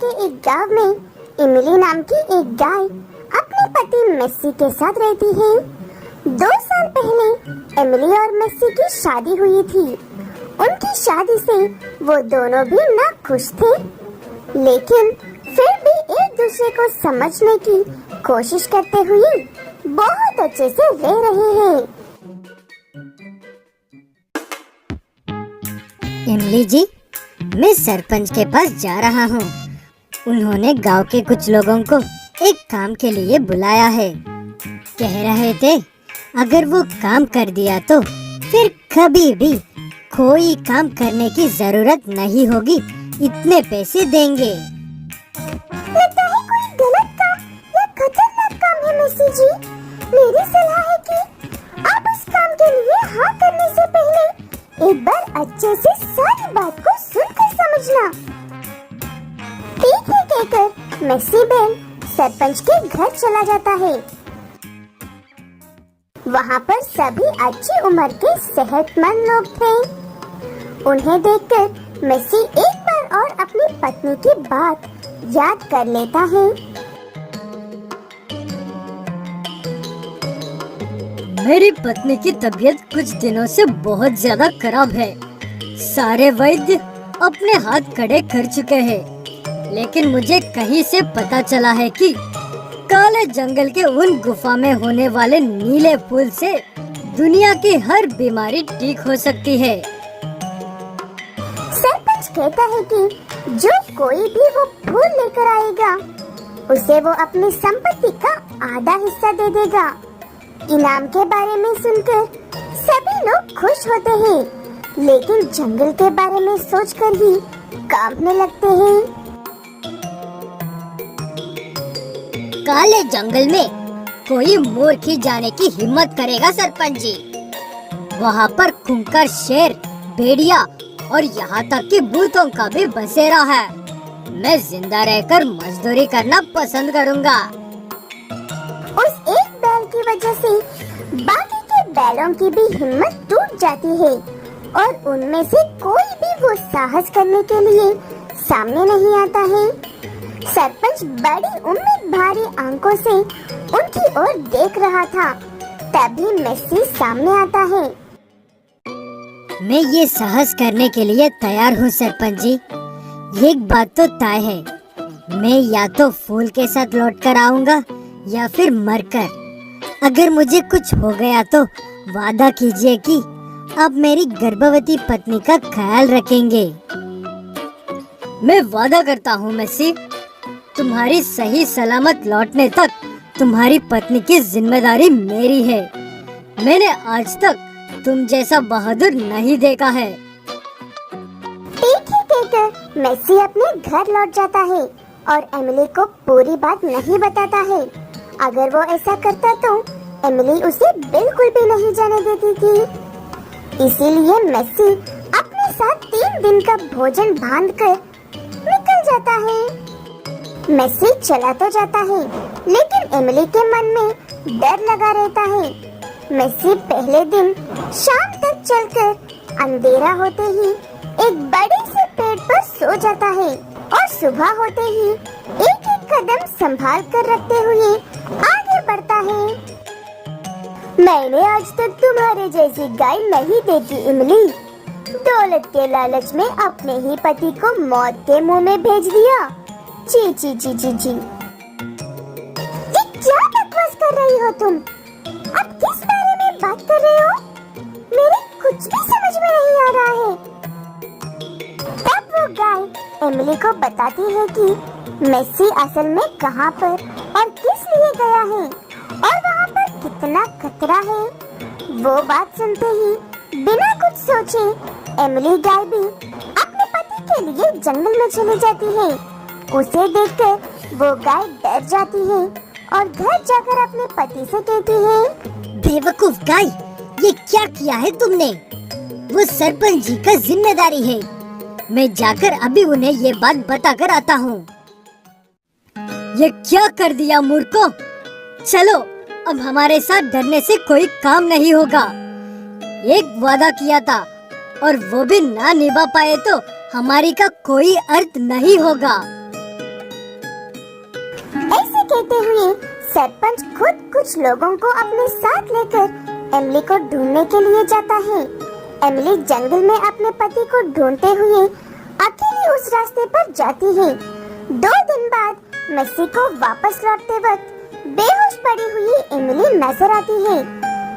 के एक गांव में इमिली नाम की एक गाय अपने पति मेस्सी के साथ रहती है। 2 साल पहले इमिली और मेस्सी की शादी हुई थी। उनकी शादी से वो दोनों भी ना खुश थे, लेकिन फिर भी एक दूसरे को समझने की कोशिश करते हुए बहुत अच्छे से रह रहे हैं। इमली जी, मैं सरपंच के पास जा रहा हूँ। उन्होंने गांव के कुछ लोगों को एक काम के लिए बुलाया है। कह रहे थे अगर वो काम कर दिया तो फिर कभी भी कोई काम करने की जरूरत नहीं होगी, इतने पैसे देंगे। लगता है कोई गलत काम या खतरनाक काम है मेस्सी जी। मेरी सलाह है कि आप उस काम के लिए हाँ करने से पहले एक बार अच्छे से सारी बात को सुनकर समझना। ठीक है कहकर मेस्सी बेन सरपंच के घर चला जाता है। वहाँ पर सभी अच्छी उम्र के सेहतमंद लोग थे। उन्हें देखकर मेस्सी एक बार और अपनी पत्नी की बात याद कर लेता है। मेरी पत्नी की तबीयत कुछ दिनों से बहुत ज्यादा खराब है। सारे वैद्य अपने हाथ खड़े कर चुके हैं, लेकिन मुझे कहीं से पता चला है कि काले जंगल के उन गुफा में होने वाले नीले फूल से दुनिया की हर बीमारी ठीक हो सकती है। सरपंच कहता है कि जो कोई भी वो फूल लेकर आएगा उसे वो अपनी संपत्ति का आधा हिस्सा दे देगा। इनाम के बारे में सुनकर सभी लोग खुश होते हैं, लेकिन जंगल के बारे में सोचकर ही कांपने लगते हैं। काले जंगल में कोई मूर्ख ही जाने की हिम्मत करेगा सरपंच जी। वहाँ पर खूंखार शेर, भेड़िया और यहाँ तक कि भूतों का भी बसेरा है। मैं जिंदा रहकर मजदूरी करना पसंद करूँगा। उस एक बैल की वजह से बाकी के बैलों की भी हिम्मत टूट जाती है और उनमें से कोई भी वो साहस करने के लिए सामने नहीं आता है। सरपंच बड़ी उम्मीद भारी आंखों से उनकी ओर देख रहा था। तभी मेस्सी सामने आता है। मैं ये साहस करने के लिए तैयार हूँ सरपंच जी। एक बात तो तय है, मैं या तो फूल के साथ लौट कर आऊँगा या फिर मरकर। अगर मुझे कुछ हो गया तो वादा कीजिए कि आप मेरी गर्भवती पत्नी का ख्याल रखेंगे। मैं वादा करता हूँ मेस्सी, तुम्हारी सही सलामत लौटने तक तुम्हारी पत्नी की जिम्मेदारी मेरी है। मैंने आज तक तुम जैसा बहादुर नहीं देखा है। ठीक ही कहकर मेस्सी अपने घर लौट जाता है और एमिली को पूरी बात नहीं बताता है। अगर वो ऐसा करता तो एमिली उसे बिल्कुल भी नहीं जाने देती थी। इसीलिए मेस्सी अपने साथ 3 दिन का भोजन बांधकर निकल जाता है। मेस्सी चला तो जाता है, लेकिन एमिली के मन में डर लगा रहता है। मेस्सी पहले दिन शाम तक चलकर अंधेरा होते ही एक बड़े से पेड़ पर सो जाता है और सुबह होते ही एक एक कदम संभाल कर रखते हुए आगे बढ़ता है। मैंने आज तक तुम्हारे जैसी गाय नहीं देखी इमली। दौलत के लालच में अपने ही पति को मौत के मुंह में भेज दिया। ची ची ची ची ची। ये क्या बकवास कर रही हो तुम? अब किस बारे में बात कर रहे हो? मेरे कुछ भी समझ में नहीं आ रहा है। तब वो गाय एमिली को बताती है कि मेस्सी असल में कहाँ पर और किस लिए गया है और वहाँ पर कितना खतरा है। वो बात सुनते ही बिना कुछ सोचे एमिली गाय भी अपने पति के लिए जंगल में चली जाती है। उसे देखकर वो गाय डर जाती है और घर जाकर अपने पति से कहती है, बेवकूफ गाय, ये क्या किया है तुमने? वो सरपंच जी का जिम्मेदारी है। मैं जाकर अभी उन्हें ये बात बताकर आता हूँ। ये क्या कर दिया मूर्खों? चलो, अब हमारे साथ डरने से कोई काम नहीं होगा। एक वादा किया था और वो भी ना निभा पाए तो हमारी का कोई अर्थ नहीं होगा। कहते हुए सरपंच खुद कुछ लोगों को अपने साथ लेकर एमिली को ढूंढने के लिए जाता है। एमिली जंगल में अपने पति को ढूंढते हुए अकेली उस रास्ते पर जाती है। 2 दिन बाद मेसी को वापस लौटते वक्त बेहोश पड़ी हुई एमिली नजर आती है।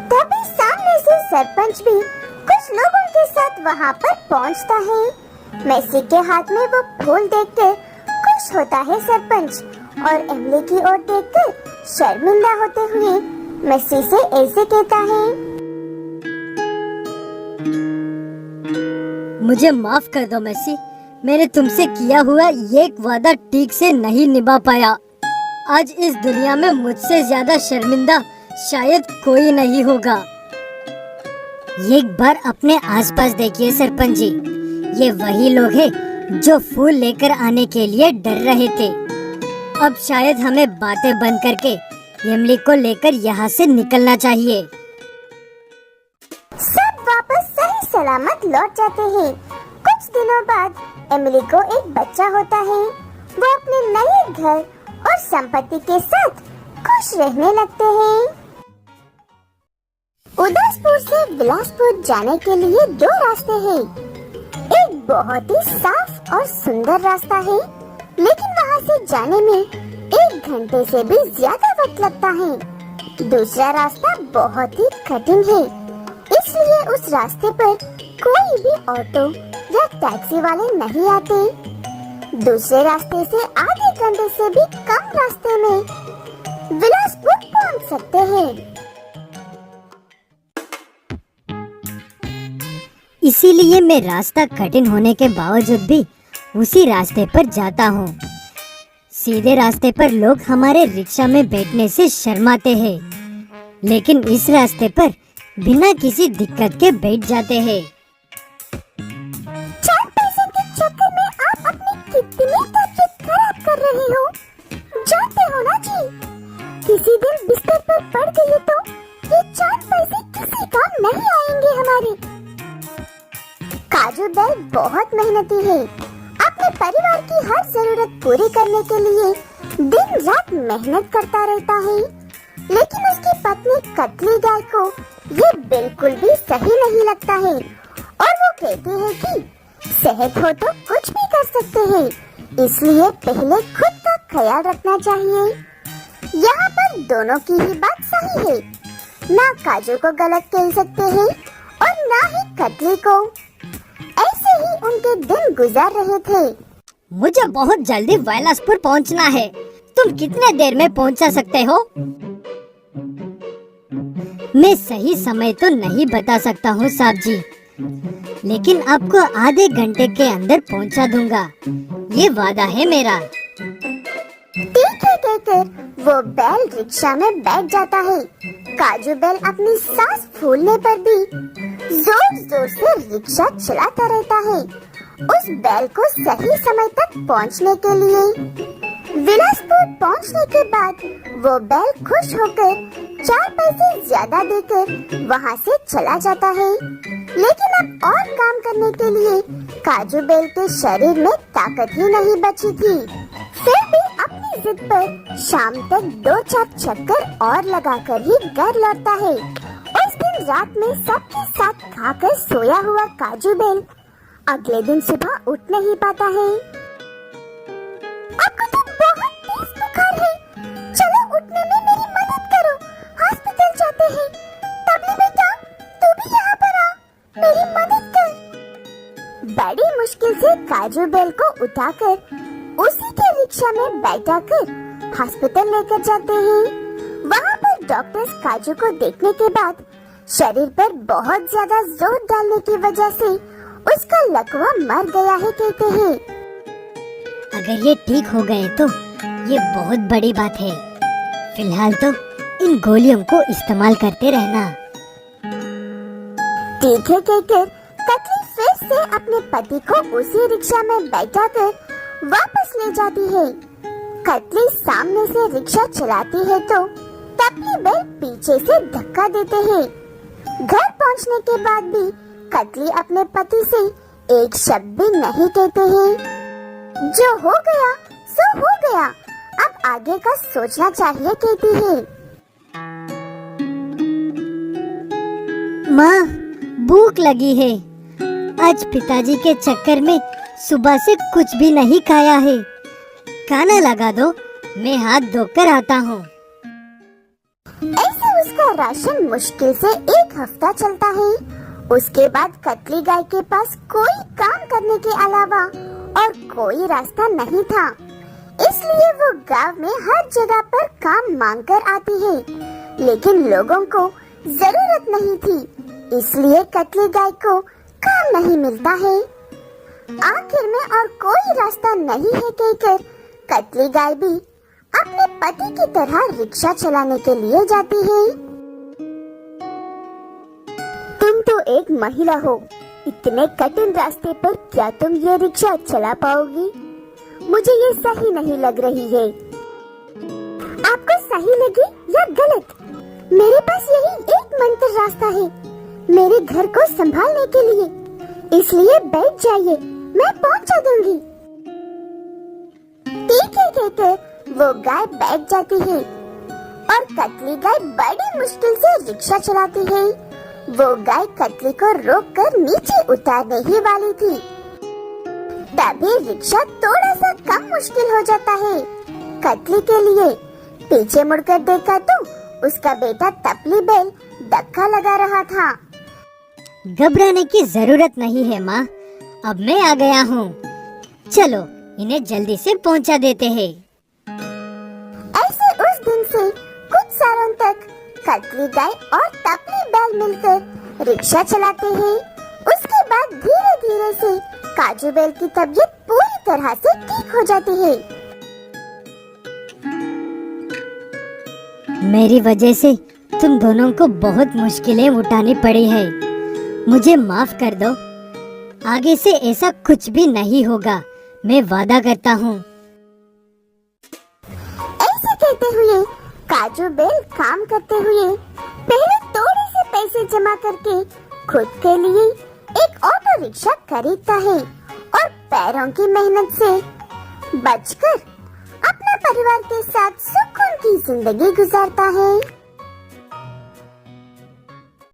तभी सामने से सरपंच भी कुछ लोगों के साथ वहां पर पहुंचता है। मेसी के हाथ में वो फूल देखकर खुश होता है सरपंच, और एमिली की ओर देखकर शर्मिंदा होते हुए मेसी से ऐसे कहता है, मुझे माफ कर दो मेसी, मैंने तुमसे किया हुआ ये वादा ठीक से नहीं निभा पाया। आज इस दुनिया में मुझसे ज्यादा शर्मिंदा शायद कोई नहीं होगा। एक बार अपने आसपास देखिए सरपंच जी, ये वही लोग हैं जो फूल लेकर आने के लिए डर रहे थे। अब शायद हमें बातें बंद करके एमिली को लेकर यहाँ से निकलना चाहिए। सब वापस सही सलामत लौट जाते हैं। कुछ दिनों बाद एमिली को एक बच्चा होता है। वो अपने नए घर और संपत्ति के साथ खुश रहने लगते हैं। उदासपुर से बिलासपुर जाने के लिए 2 रास्ते हैं। एक बहुत ही साफ और सुंदर रास्ता है, लेकिन वहाँ से जाने में 1 घंटे से भी ज्यादा वक्त लगता है। दूसरा रास्ता बहुत ही कठिन है, इसलिए उस रास्ते पर कोई भी ऑटो या टैक्सी वाले नहीं आते। दूसरे रास्ते से आधे घंटे से भी कम रास्ते में बिलासपुर पहुँच सकते हैं। इसीलिए मैं रास्ता कठिन होने के बावजूद भी उसी रास्ते पर जाता हूँ। सीधे रास्ते पर लोग हमारे रिक्शा में बैठने से शर्माते हैं, लेकिन इस रास्ते पर बिना किसी दिक्कत के बैठ जाते हैं। 4 पैसे के चक्कर में आप अपनी कितनी तबीयत खराब कर रहे हो, जानते हो ना जी? किसी दिन बिस्तर पर पड़ गए तो ये 4 पैसे किसी काम नहीं आएंगे हमारे। काजू बैल बहुत मेहनती है। अपने परिवार की हर जरूरत पूरी करने के लिए दिन रात मेहनत करता रहता है, लेकिन उसकी पत्नी कतली गाय को ये बिल्कुल भी सही नहीं लगता है, और वो कहती है कि सेहत हो तो कुछ भी कर सकते हैं, इसलिए पहले खुद का ख्याल रखना चाहिए। यहाँ पर दोनों की ही बात सही है, ना काजू को गलत कह सकते हैं और ना ही कतली को। ऐसे ही उनके दिन गुजार रहे थे। मुझे बहुत जल्दी बिलासपुर पहुंचना है, तुम कितने देर में पहुंचा सकते हो? मैं सही समय तो नहीं बता सकता हूँ साहब जी, लेकिन आपको आधे घंटे के अंदर पहुंचा दूंगा, ये वादा है मेरा। ठीक है कहकर वो बैल रिक्शा में बैठ जाता है। काजू बैल अपनी सांस फूलने पर भी जोर जोर से रिक्शा चलाता रहता है, उस बैल को सही समय तक पहुंचने के लिए। बिलासपुर पहुंचने के बाद वो बैल खुश होकर 4 पैसे ज्यादा देकर वहां से चला जाता है, लेकिन अब और काम करने के लिए काजू बैल के शरीर में ताकत ही नहीं बची थी। फिर भी अपनी जिद पर शाम तक 2-4 चक्कर और लगाकर ही घर लौटता है। उस दिन रात में सबके साथ खाकर सोया हुआ काजू बैल अगले दिन सुबह उठ नहीं पाता है। आपको तो बहुत तेज बुखार है, चलो उठने में मेरी मदद करो, हॉस्पिटल जाते हैं। तबली बेटा, तू भी यहाँ पर आ, मेरी मदद कर। बड़ी मुश्किल से काजू बैल को उठाकर उसी के रिक्शा में बैठाकर हॉस्पिटल लेकर जाते हैं। वहाँ पर डॉक्टर्स काजू को देखने के बाद शरीर पर बहुत ज्यादा जोर डालने की वजह से उसका लकवा मर गया है कहते हैं। अगर ये ठीक हो गए तो ये बहुत बड़ी बात है। फिलहाल तो इन गोलियों को इस्तेमाल करते रहना। ठीक है कहकर कतली फिर से अपने पति को उसी रिक्शा में बैठाकर वापस ले जाती है। कतली सामने से रिक्शा चलाती है तो तपली बैल पीछे से धक्का देते हैं। घर पहुंचने के बाद भी कतली अपने पति से एक शब्द भी नहीं कहते हैं। जो हो गया सो हो गया, अब आगे का सोचना चाहिए, कहती है। माँ, भूख लगी है। आज पिताजी के चक्कर में सुबह से कुछ भी नहीं खाया है। खाना लगा दो, मैं हाथ धोकर आता हूँ। ऐसे उसका राशन मुश्किल से 1 हफ्ता चलता है। उसके बाद कतली गाय के पास कोई काम करने के अलावा और कोई रास्ता नहीं था, इसलिए वो गांव में हर जगह पर काम मांग कर आती है, लेकिन लोगों को जरूरत नहीं थी, इसलिए कतली गाय को काम नहीं मिलता है। आखिर में और कोई रास्ता नहीं है कहकर कतली गाय भी अपने पति की तरह रिक्शा चलाने के लिए जाती है। तुम तो एक महिला हो, इतने कठिन रास्ते पर क्या तुम ये रिक्शा चला पाओगी? मुझे ये सही नहीं लग रही है। आपको सही लगे या गलत, मेरे पास यही एक मंत्र रास्ता है मेरे घर को संभालने के लिए, इसलिए बैठ जाइए, मैं पहुंचा दूंगी। ठीक है कहकर वो गाय बैठ जाती है और कतली गाय बड़ी मुश्किल से रिक्शा चलाती है। वो गाय कतली को रोककर नीचे उतारने ही वाली थी, तभी रिक्शा थोड़ा सा कम मुश्किल हो जाता है कतली के लिए। पीछे मुड़कर देखा तो उसका बेटा तपली बैल धक्का लगा रहा था। घबराने की जरूरत नहीं है माँ, अब मैं आ गया हूँ। चलो इन्हें जल्दी से पहुँचा देते हैं। ऐसे उस दिन से कुछ सालों तक कतली गाय और तपली बैल मिलकर रिक्शा चलाते हैं। उसके बाद धीरे धीरे से काजू बैल की तबीयत पूरी तरह से ठीक हो जाती है। मेरी वजह से तुम दोनों को बहुत मुश्किलें उठानी पड़ी है, मुझे माफ कर दो। आगे से ऐसा कुछ भी नहीं होगा, मैं वादा करता हूँ। ऐसे कहते हुए काजू बैल काम करते हुए पहले थोड़े से पैसे जमा करके खुद के लिए एक ऑटो रिक्शा खरीदता है और पैरों की मेहनत से बचकर अपने परिवार के साथ सुकून की जिंदगी गुजारता है।